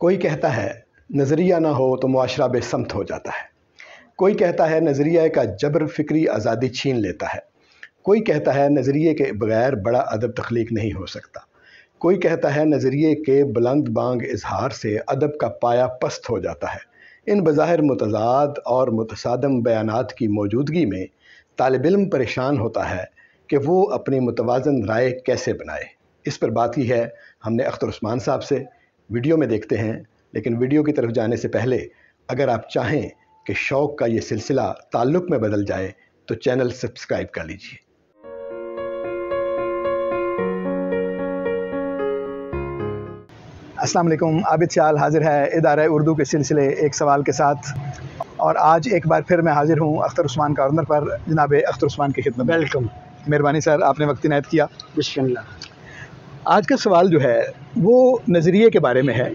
कोई कहता है नज़रिया ना हो तो मुआशरा बेसमत हो जाता है। कोई कहता है नज़रिया का जबर फ़िक्री आज़ादी छीन लेता है। कोई कहता है नज़रिए के बग़ैर बड़ा अदब तख्लीक नहीं हो सकता। कोई कहता है नज़रिए के बुलंद बांग इजहार से अदब का पाया पस्त हो जाता है। इन बज़ाहिर मुतज़ाद और मुतसादम बयानात की मौजूदगी में तालिब इल्म परेशान होता है कि वो अपनी मुतवाज़न राय कैसे बनाए। इस पर बात की है हमने अख्तर उस्मान साहब से। वीडियो में देखते हैं, लेकिन वीडियो की तरफ जाने से पहले अगर आप चाहें कि शौक़ का ये सिलसिला ताल्लुक़ में बदल जाए तो चैनल सब्सक्राइब कर लीजिए। अस्सलाम वालेकुम। आबिद शाल हाज़िर है इदारा उर्दू के सिलसिले एक सवाल के साथ, और आज एक बार फिर मैं हाज़िर हूँ अख्तर उस्मान कॉर्नर पर। जनाब अख्तर उस्मान की खिदमत में वेलकम। मेहरबानी सर, आपने वक्त इनायत किया। बिस्मिल्लाह। आज का सवाल जो है वो नज़रिए के बारे में है।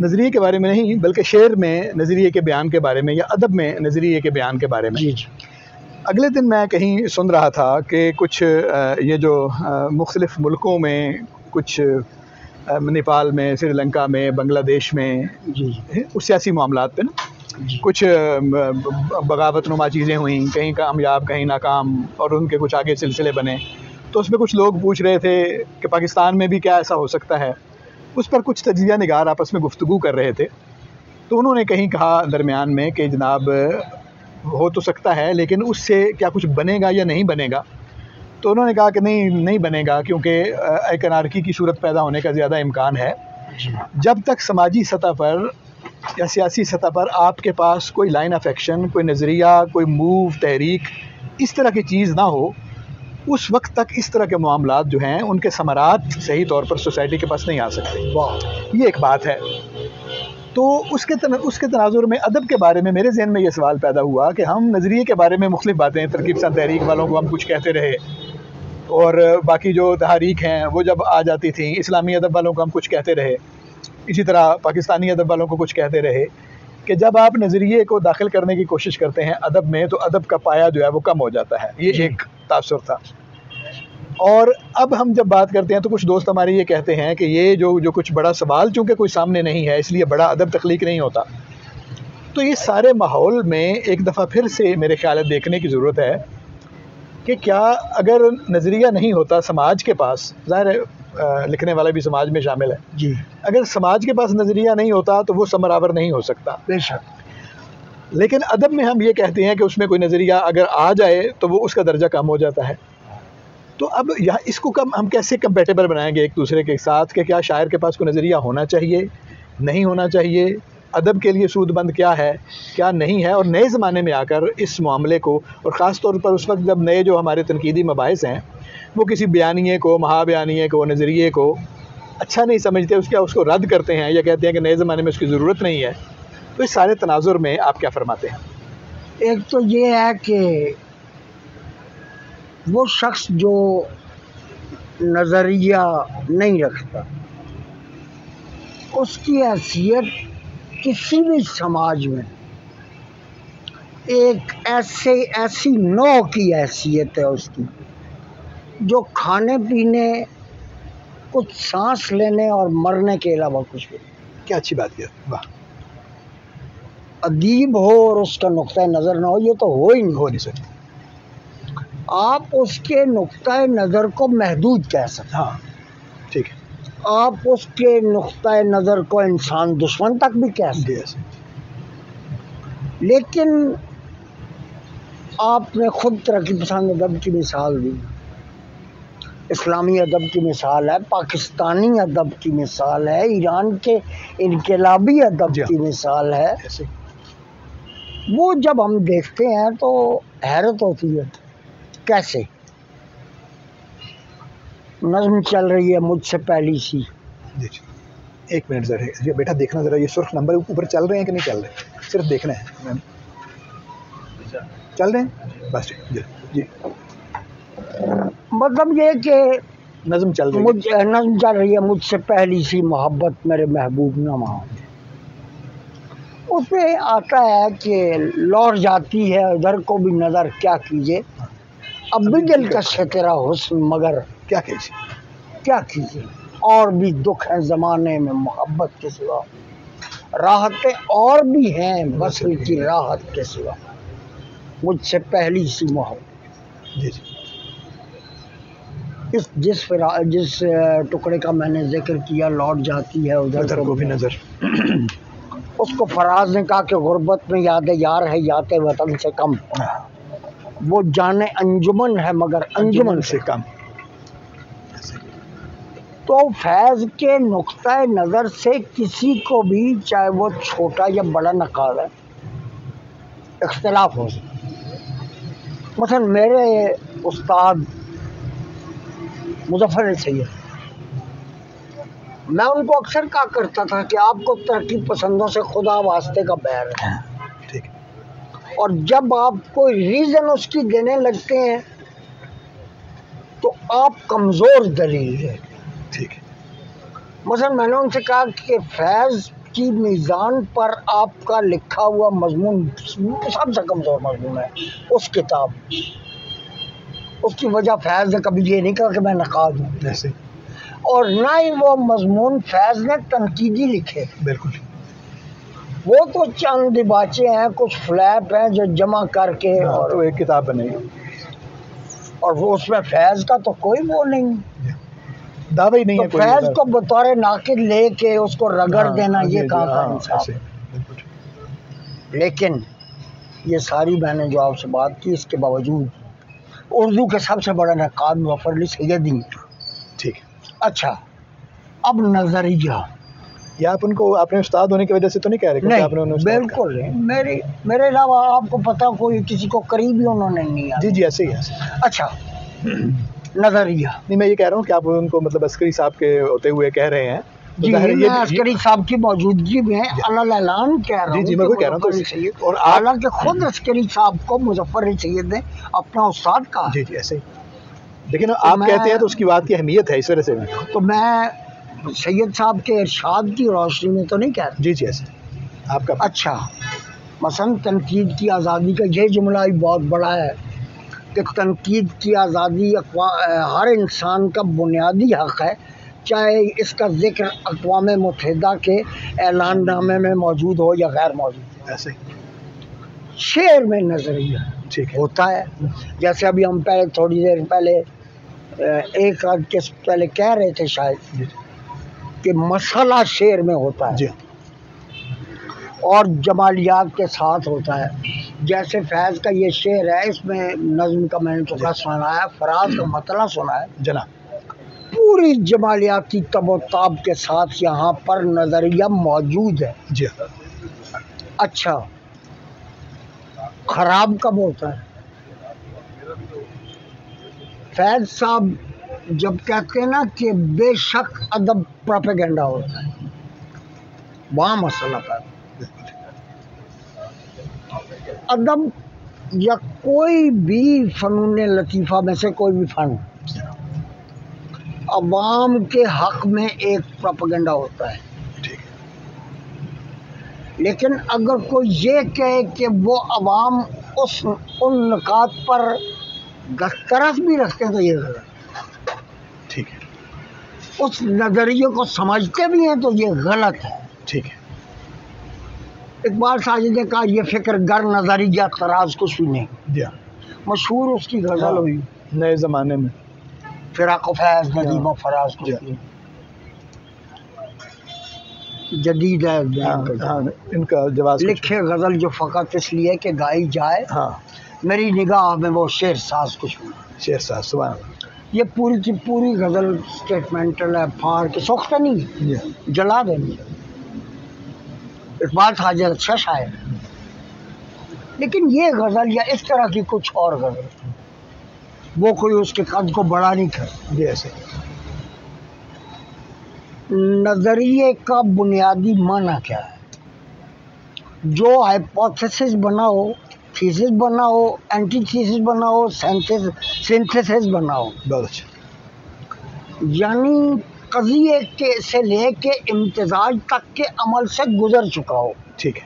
नज़रिए के बारे में नहीं बल्कि शेर में नज़रिए के बयान के बारे में या अदब में नज़रिए के बयान के बारे में। जी। अगले दिन मैं कहीं सुन रहा था कि कुछ ये जो मुख्तलिफ़ मुल्कों में, कुछ नेपाल में, श्रीलंका में, बांग्लादेश में जी उस सियासी मामलात पे ना कुछ बगावतनुमा चीज़ें हुई, कहीं कामयाब कहीं नाकाम, और उनके कुछ आगे सिलसिले बने। तो उसमें कुछ लोग पूछ रहे थे कि पाकिस्तान में भी क्या ऐसा हो सकता है। उस पर कुछ तजिया निगार आपस में गुफ्तगू कर रहे थे। तो उन्होंने कहीं कहा दरमियान में कि जनाब हो तो सकता है, लेकिन उससे क्या कुछ बनेगा या नहीं बनेगा। तो उन्होंने कहा कि नहीं बनेगा, क्योंकि एक अनार्की की सूरत पैदा होने का ज़्यादा इम्कान है। जब तक समाजी सतह पर या सियासी सतह पर आपके पास कोई लाइन ऑफ एक्शन, कोई नज़रिया, कोई मूव, तहरीक, इस तरह की चीज़ ना हो, उस वक्त तक इस तरह के मामलात जो हैं उनके समरात सही तौर पर सोसाइटी के पास नहीं आ सकते। वाह, ये एक बात है। तो उसके तनाजुर में अदब के बारे में मेरे जहन में ये सवाल पैदा हुआ कि हम नज़रिए के बारे में मुख्तलिफ़ बातें, तरकीब सन तहरीक वालों को हम कुछ कहते रहे, और बाकी जो तहरीक हैं वो जब आ जाती थी, इस्लामी अदब वालों को हम कुछ कहते रहे, इसी तरह पाकिस्तानी अदब वालों को कुछ कहते रहे कि जब आप नज़रिए को दाखिल करने की कोशिश करते हैं अदब में, तो अदब का पाया जो है वो कम हो जाता है। ये एक तासुर था। और अब हम जब बात करते हैं तो कुछ दोस्त हमारे ये कहते हैं कि ये जो कुछ बड़ा सवाल चूँकि कोई सामने नहीं है, इसलिए बड़ा अदब तख्लीक नहीं होता। तो ये सारे माहौल में एक दफ़ा फिर से मेरे ख्याल है देखने की ज़रूरत है कि क्या अगर नज़रिया नहीं होता समाज के पास, ज़ाहिर है लिखने वाला भी समाज में शामिल है जी, अगर समाज के पास नज़रिया नहीं होता तो वो समरावर नहीं हो सकता। बेशक। लेकिन अदब में हम ये कहते हैं कि उसमें कोई नज़रिया अगर आ जाए तो वो उसका दर्जा कम हो जाता है। तो अब यहाँ इसको हम कैसे कंपेटेबल बनाएंगे एक दूसरे के साथ कि क्या शायर के पास कोई नज़रिया होना चाहिए, नहीं होना चाहिए, अदब के लिए सूदबंद क्या है, क्या नहीं है। और नए ज़माने में आकर इस मामले को, और ख़ास तौर पर उस वक्त जब नए जो हमारे तनकीदी मबाहिस हैं वो किसी बयानिए को, महाबयानिए को, नज़रिए को अच्छा नहीं समझते, उसको रद्द करते हैं या कहते हैं कि नए ज़माने में उसकी ज़रूरत नहीं है। तो इस सारे तनाजुर में आप क्या फरमाते हैं? एक तो ये है कि वो शख्स जो नज़रिया नहीं रखता, उसकी हैसियत किसी भी समाज में एक ऐसी नौ की हैसियत है उसकी, जो खाने पीने, कुछ सांस लेने और मरने के अलावा कुछ भी। क्या अच्छी बात है। वाह। अदीब हो और उसका नुक्ता नज़र ना हो, ये तो हो ही नहीं सकता। आप उसके नुक्ता नज़र को महदूद कह सकते। हाँ, ठीक है। आप उसके नुक्ता नज़र को इंसान दुश्मन तक भी कह सकते। लेकिन आपने खुद तरक्की पसंद अदब की मिसाल दी, इस्लामी अदब की मिसाल है, पाकिस्तानी अदब की मिसाल है, ईरान के इनकलाबी अदब की मिसाल है। वो जब हम देखते हैं तो हैरत होती है, कैसे नज़्म चल रही है मुझसे पहली सी। एक मिनट ज़रा बेटा देखना, ज़रा ये सुर्ख नंबर ऊपर चल रहे हैं कि नहीं चल रहे, सिर्फ देखना है। चल रहे हैं बस। जी। मतलब ये कि नज़्म चल रही है मुझसे पहली सी मोहब्बत मेरे महबूब नमा। उसमें आता है कि लौट जाती है उधर को भी नज़र, क्या कीजिए अब भी दिल का तेरा हुस्न, मगर क्या कीजिए। और भी दुख हैं ज़माने में मोहब्बत के सिवा, राहतें और भी हैं वस्ल की राहत के सिवा, मुझसे पहली सी मोहब्बत। जी जी। जिस टुकड़े का मैंने जिक्र किया, लौट जाती है उधर को भी नजर। उसको फराज ने कहा कि गुर्बत में याद यार है याते वतन से कम, वो जाने अंजुमन है मगर अंजुमन से कम। तो फैज़ के नुक्ता नज़र से किसी को भी, चाहे वो छोटा या बड़ा नकाल है, इख्तिलाफ हो सकता। मसलन मेरे उस्ताद मुज़फ़्फ़र सैयद, मैं उनको अक्सर कहा करता था कि आपको तरक्की पसंदों से खुदा वास्ते का बैर है, ठीक है। और जब आप कोई रीज़न उसकी देने लगते हैं तो आप कमज़ोर दलील है, ठीक है। मसलन मैंने उनसे कहा कि फैज़ की मीज़ान पर आपका लिखा हुआ मजमून सबसे कमज़ोर मजमून है उस किताब। उसकी वजह फैज़ ने कभी ये नहीं कहा कि मैं नकाद हूँ, जैसे, और ना ही वो मजमून फैज़ ने तनकीदी लिखे। बिल्कुल। वो तो चंद दिबाचे हैं, कुछ फ्लैप हैं जो जमा करके और तो एक किताब बनेगी, और वो उसमें फैज़ का तो कोई वो नहीं, दावा ही नहीं है तो कोई। फैज़ को बतौर नाकिद लेके उसको रगड़ देना, ये कहाँ का इंसाफ है। लेकिन ये सारी मैंने जो आपसे बात की, इसके बावजूद उर्दू के सबसे बड़ा नकाद मुज़फ़्फ़र सैयदी। ठीक है। अच्छा, अब नज़रिया, या आप उनको अपने उस्ताद होने की वजह से तो नहीं कह रहे? नहीं, आपने उन्हें बिल्कुल नहीं। मेरे अलावा आपको पता कोई किसी को करीबी उन्होंने नहीं है। जी जी, ऐसे ही है। अच्छा, नज़रिया नहीं, मैं ये कह रहा हूँ कि आप उनको मतलब अस्करी साहब के होते हुए कह रहे हैं, जी, मैं अस्करी साहब की मौजूदगी में अलग-ऐलान कह रहा हूँ। जी, मैं वही कह रहा हूँ। तो और हालांकि खुद अस्करी साहब को मुज़फ़्फ़र सैयद ने अपना उस्ताद कहा। जी जी, ऐसे ही। लेकिन आप कहते हैं तो उसकी बात की अहमियत है, इस वजह से तो मैं सैयद साहब के इरशाद की रोशनी में तो नहीं कह रहा। जी जी, ऐसे आपका। अच्छा, मसलन तनकीद की आज़ादी का ये जुमला भी बहुत बड़ा है कि तनकीद की आज़ादी हर इंसान का बुनियादी हक़ है, चाहे इसका जिक्र अक़वाम मुत्तहिदा के ऐलाननामे में मौजूद हो या गैर मौजूद। ऐसे शेर में नज़रिया ठीक होता है। जैसे अभी हम पहले थोड़ी देर पहले एक आध के पहले कह रहे थे शायद कि मसला शेर में होता है जी, और जमालियात के साथ होता है। जैसे फैज़ का ये शेर है, इसमें नज़्म का मैंने टुकड़ा सुना है, फराज का मतला सुना है जनाब, पूरी जमालियाती तब-ताब के साथ यहाँ पर नज़रिया मौजूद है। जी। अच्छा, ख़राब कब होता है? फैज़ साहब जब कहते हैं ना कि बेशक अदब प्रोपेगेंडा होता है, वहाँ मसला था। अदब या कोई भी फ़नून लतीफ़ा में से कोई भी फ़न अवाम के हक़ में एक प्रोपेगेंडा होता है। ठीक है। लेकिन अगर कोई ये कहे कि वो अवाम उन नुकात पर दस्तरस भी रखते हैं तो ये गलत। ठीक है। उस नज़रिए को समझते भी हैं तो ये गलत है। ठीक है। इकबाल साजिद ने कहा ये फ़िक्र गर नज़रिया तराज कुछ भी नहीं। जी, मशहूर उसकी गज़ल हुई नए ज़माने में, फ़िराक़ फैज़ नदीम फराज कुछ नहीं, जदीद है इनका जवाब लिखे गज़ल जो फ़कत इसलिए कि गाई जाए, हाँ, मेरी निगाह में वो शेर साज कुछ नहीं। शेर साज, सुभान अल्लाह। ये पूरी की पूरी गज़ल स्टेटमेंटल है, फाड़ के सोखता नहीं, जला देनी। इकबाल साजिद अच्छा शायर, लेकिन ये गज़ल या इस तरह की कुछ और गज़ल वो कोई उसके कद को बड़ा नहीं कर। जी, ऐसे नज़रिए का बुनियादी माना क्या है? जो हाइपोथेसिस बनाओ, थीसिस बनाओ, एंटीथीसिस बनाओ, सिंथेसिस बनाओ, बहुत अच्छा। यानी कज़िये के से लेके इम्तिजाज तक के अमल से गुजर चुका हो। ठीक है।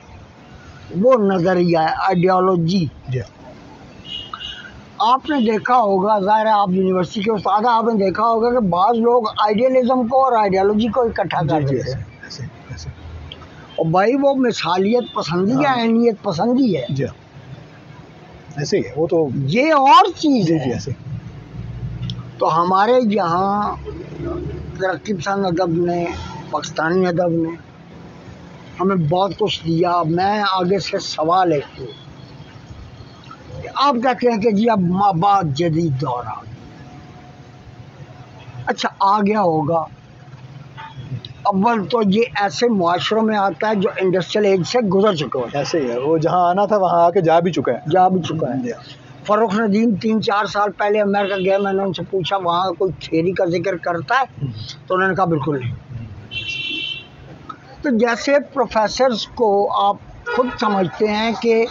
वो नज़रिया है, आइडियोलॉजी। जी। आपने देखा होगा, ज़ाहिर है आप यूनिवर्सिटी के उस्ताद हैं, आपने देखा होगा कि बाज़ लोग आइडियलिज्म को और आइडियोलॉजी को इकट्ठा कर देते हैं, ऐसे और भाई वो मिसालियत पसंदी है, अहमियत पसंदी है जी, ऐसे ही है वो तो, ये और चीज़ है। ऐसे तो हमारे यहाँ तरक्की पसंद अदब ने, पाकिस्तानी अदब ने हमें बहुत कुछ दिया। मैं आगे से सवाल एक हूँ, आप कहते हैं कि जी अब माबाद जदीद दौर आ गया। अच्छा, आ गया होगा। अव्वल तो ये ऐसे मुआशरों में आता है जो इंडस्ट्रियल एज से गुजर चुके हो, ऐसे ही है, वो जहाँ आना था वहाँ आके जा भी चुका है। फ़र्रुख नदीम 3-4 साल पहले अमेरिका गए, मैंने उनसे पूछा वहाँ कोई थ्योरी का जिक्र करता है, तो उन्होंने कहा बिल्कुल नहीं। तो जैसे प्रोफेसर्स को आप खुद समझते हैं कि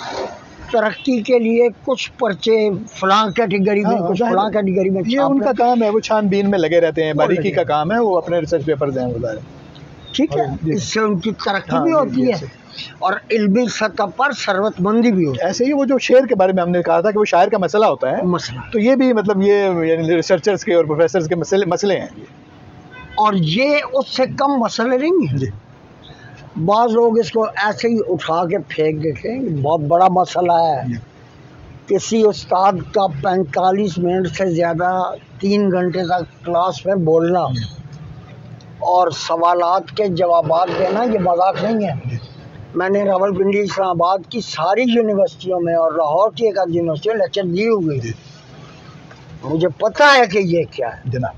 तरक्की के लिए कुछ पर्चे फलां कैटेगरी में, कुछ फलां कैटेगरी में, ये उनका काम है, वो छानबीन में लगे रहते हैं, बारीकी का काम है, वो अपने रिसर्च पेपर दें वो, ठीक है, इससे उनकी तरक्की भी होती है और इल्मी सतह पर सरवतमंदी भी होती है। ऐसे ही वो जो शेर के बारे में हमने कहा था कि वो शायर का मसला होता है, मसला, तो ये भी मतलब ये रिसर्चर्स के और प्रोफेसर्स के मसले हैं, और ये उससे कम मसले नहीं है। बाज़ लोग इसको ऐसे ही उठा के फेंक देते हैं, बहुत बड़ा मसला है। किसी उस्ताद का 45 मिनट से ज़्यादा 3 घंटे तक क्लास में बोलना और सवालात के जवाबात देना, ये मजाक नहीं है। मैंने रावलपिंडी, इस्लामाबाद की सारी यूनिवर्सिटियों में और लाहौर की एक आध यूनिवर्सिटी में लेक्चर दिए हुए थे, मुझे पता है कि ये क्या है जनाब।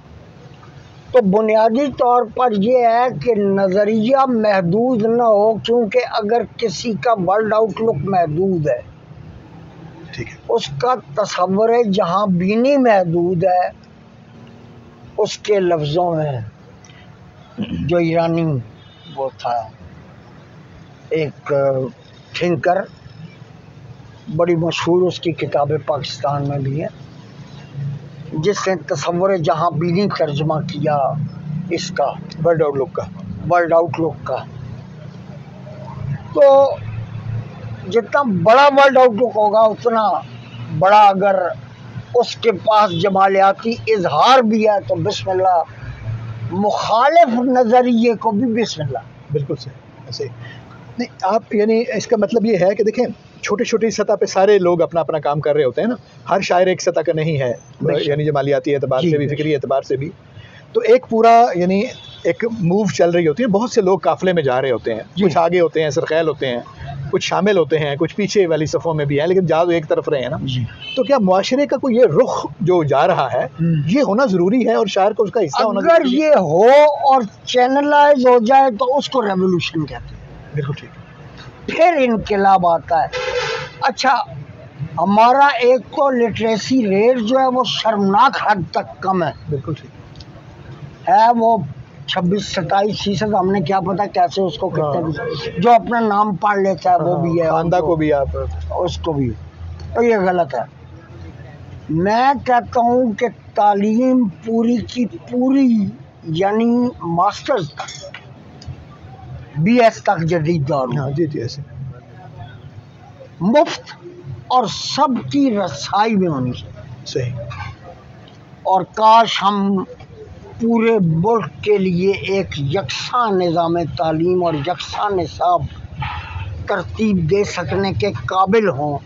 तो बुनियादी तौर पर ये है कि नज़रिया महदूद ना हो, क्योंकि अगर किसी का वर्ल्ड आउटलुक महदूद है, ठीक है, उसका तसव्वुर जहाँ बीनी महदूद है। उसके लफ्ज़ों में जो ईरानी वो था एक थिंकर, बड़ी मशहूर उसकी किताबें पाकिस्तान में भी हैं, जिसने तसव्वुर जहाँ बीनी तर्जमा किया इसका वर्ल्ड आउटलुक का। तो जितना बड़ा वर्ल्ड आउटलुक होगा, उतना बड़ा अगर उसके पास जमालियाती इजहार भी है तो बिस्मिल्लाह, मुखालिफ नज़रिए को भी बिस्मिल्लाह। बिल्कुल सही, ऐसे नहीं आप, यानी इसका मतलब ये है कि देखें, छोटी छोटी सतह पे सारे लोग अपना अपना काम कर रहे होते हैं ना, हर शायर एक सतह का नहीं है, यानी जमालियाती एतबार से भी, फिक्री एतबार से भी। तो एक पूरा यानी एक मूव चल रही होती है, बहुत से लोग काफिले में जा रहे होते हैं, कुछ आगे होते हैं, सरखैल होते हैं, कुछ शामिल होते हैं, कुछ पीछे वाली सफ़ों में भी हैं, लेकिन जा तो एक तरफ रहे हैं ना। तो क्या मुआशरे का कोई ये रुख जो जा रहा है, ये होना ज़रूरी है और शायर को उसका हिस्सा होना अगर ये हो और चैनलाइज हो जाए तो उसको रेवोल्यूशन कहते हैं। बिल्कुल ठीक। फिर इनकलाब आता है। अच्छा, हमारा एक तो लिटरेसी रेट जो है वो शर्मनाक हद तक कम है। बिल्कुल ठीक है, वो 26-27%, हमने क्या पता कैसे उसको कितने, जो अपना नाम पढ़ लेता है वो भी है, खानदा को भी आप उसको भी, तो ये गलत है। मैं कहता हूँ कि तालीम पूरी की पूरी, यानी मास्टर्स तक, BS तक जदीद दौर में, जी ऐसे मुफ्त और सबकी रसाई में होनी चाहिए। सही। और काश हम पूरे मुल्क के लिए एक यकसा निज़ाम तालीम और यकसा निसाब तरतीब दे सकने के काबिल हों,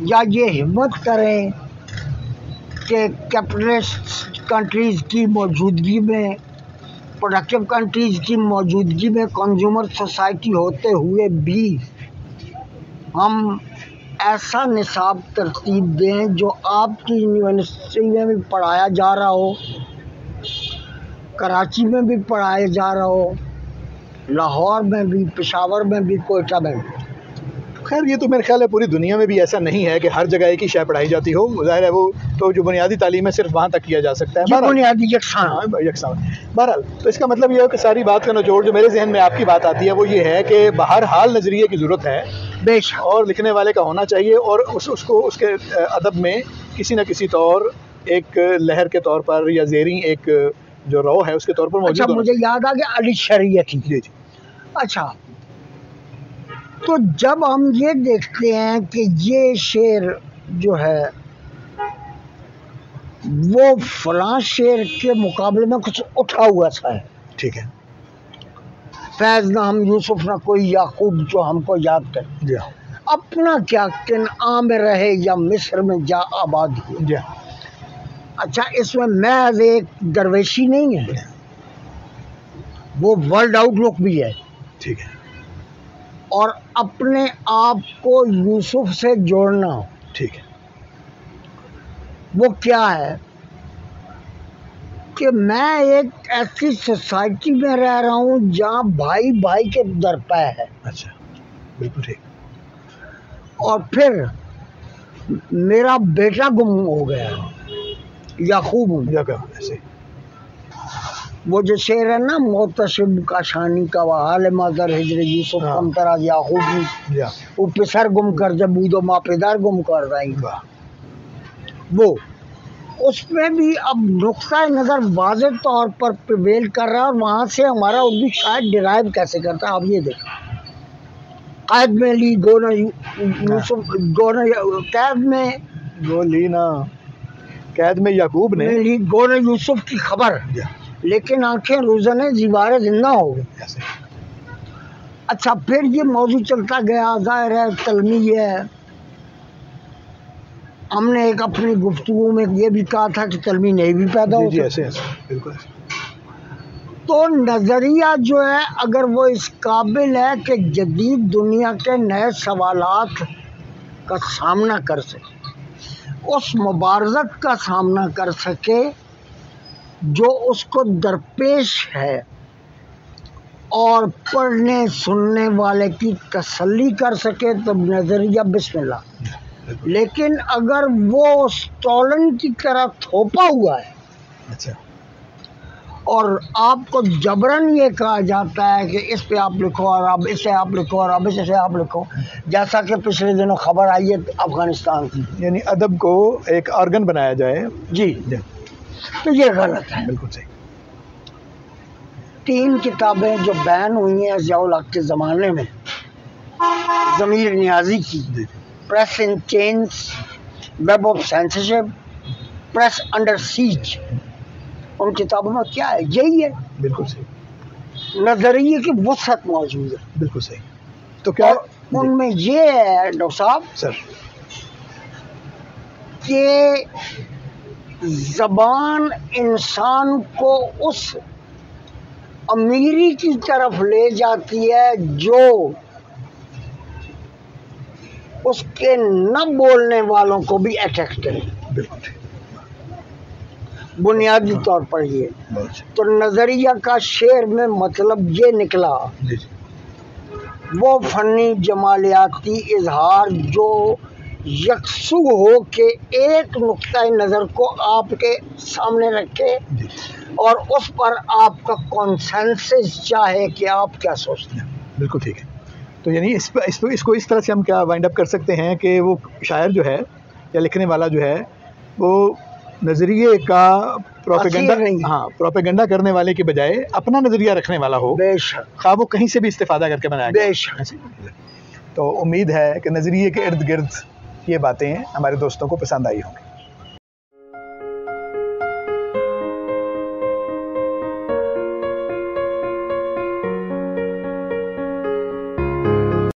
या ये हिम्मत करें कि कैपिटलिस्ट कंट्रीज़ की मौजूदगी में, प्रोडक्टिव कंट्रीज़ की मौजूदगी में कंज्यूमर सोसाइटी होते हुए भी हम ऐसा निसाब तरतीब दें जो आपकी यूनिवर्सिटी में भी पढ़ाया जा रहा हो, कराची में भी पढ़ाया जा रहा हो, लाहौर में भी, पेशावर में भी, कोयटा में भी। खैर ये तो मेरे ख्याल है पूरी दुनिया में भी ऐसा नहीं है कि हर जगह एक ही शय पढ़ाई जाती हो, ज़ाहिर है वो तो जो बुनियादी तालीम है सिर्फ वहाँ तक किया जा सकता है, बुनियादी यकसा। बहरहाल तो इसका मतलब ये है कि सारी बात का निचोड़ जो मेरे जहन में आपकी बात आती है वो ये है कि बाहर हाल नज़रिए की ज़रूरत है बेशक, और लिखने वाले का होना चाहिए, और उसको उसके अदब में किसी न किसी तौर एक लहर के तौर पर या ज़ेरी एक जो रो है उसके तौर पर मौजूद। अच्छा, मुझे याद आ गया अली शरीयती। जी। अच्छा, तो जब हम ये देखते हैं कि ये शेर जो है वो फलां शेर के मुकाबले में कुछ उठा हुआ सा है। ठीक है फैज ना हम यूसुफ ना कोई याकूब जो हमको याद कर, जी अपना क्या किनआ में रहे या मिस्र में जा आबाद हुए। जी अच्छा, इसमें महज एक दरवेशी नहीं है, वो वर्ल्ड आउटलुक भी है। ठीक है और अपने आप को यूसुफ से जोड़ना, ठीक है वो क्या है कि मैं एक ऐसी सोसाइटी में रह रहा हूँ जहाँ भाई भाई के दर पे है। अच्छा बिल्कुल ठीक। और फिर मेरा बेटा गुम हो गया, याकूब। ऐसे वो जो शेर है ना, मोतशिब का शानी का वहाल मदर हिजर यूसुफ हाँ। कम तरह याकूब या वो पिसर गुम कर जब बूदो मापेदार गुम कर रही, वो उसमें भी अब नुक्ता नज़र वाज़े तौर पर प्रिवेल कर रहा है। और वहाँ से हमारा उर्दू शायद डिराइव कैसे करता है, आप ये देखो। कैद में ली गोना यूसुफ, गोना कैद में ली ना, कैद में याकूब ने ली गोना यूसुफ की खबर, लेकिन आंखें रोज़ाने जीवारे जिंदा हो गई। ऐसे अच्छा, फिर ये मौजू चलता गया, ज़ाहिर है तलमी है। हमने एक अपनी गुफ्तगू में ये भी कहा था कि तलमी नहीं भी पैदा हो सकती। ऐसे बिल्कुल। तो नज़रिया जो है, अगर वो इस काबिल है कि जदीद दुनिया के नए सवालात का सामना कर सके, उस मुबारज़त का सामना कर सके जो उसको दरपेश है, और पढ़ने सुनने वाले की तसल्ली कर सके, तो नज़रिया बिस्मिल्लाह। लेकिन अगर वो स्टॉलन की तरह थोपा हुआ है, अच्छा, और आपको जबरन ये कहा जाता है कि इस पे आप लिखो और अब इसे आप लिखो और अब इसे आप लिखो, जैसा कि पिछले दिनों खबर आई है अफगानिस्तान की, यानी अदब को एक ऑर्गन बनाया जाए। जी, तो ये गलत है। बिल्कुल सही। 3 किताबें जो बैन हुई हैं ज़ियाउल हक के ज़माने में, ज़मीर नियाज़ी की press in change, web of censorship, press under seize, उन किताबों में क्या है, यही है। बिल्कुल सही। नज़रिए की वसअत मौजूद है। बिल्कुल सही। तो क्या उनमें ये है डॉक्टर साहब सर कि ज़बान इंसान को उस अमीरी की तरफ ले जाती है जो उसके न बोलने वालों को भी अट्रैक्ट करे। बिल्कुल ठीक। बुनियादी तौर पर ये तो नज़रिया का शेर में मतलब ये निकला, वो फनी जमालियाती इजहार जो यकसू हो के एक नुक्ता नज़र को आपके सामने रखे और उस पर आपका कॉन्सेंसस चाहे कि आप क्या सोचते हैं। बिल्कुल ठीक है। तो यानी इसको इस तरह से हम क्या वाइंड अप कर सकते हैं कि वो शायर जो है या लिखने वाला जो है वो नज़रिए का प्रोपेगेंडा, हाँ, प्रोपेगेंडा करने वाले के बजाय अपना नज़रिया रखने वाला हो, बेशक, हाँ, वो कहीं से भी इस्तेफादा करके बनाया गया। बेशक। तो उम्मीद है कि नज़रिए के इर्द गिर्द ये बातें हमारे दोस्तों को पसंद आई होंगी।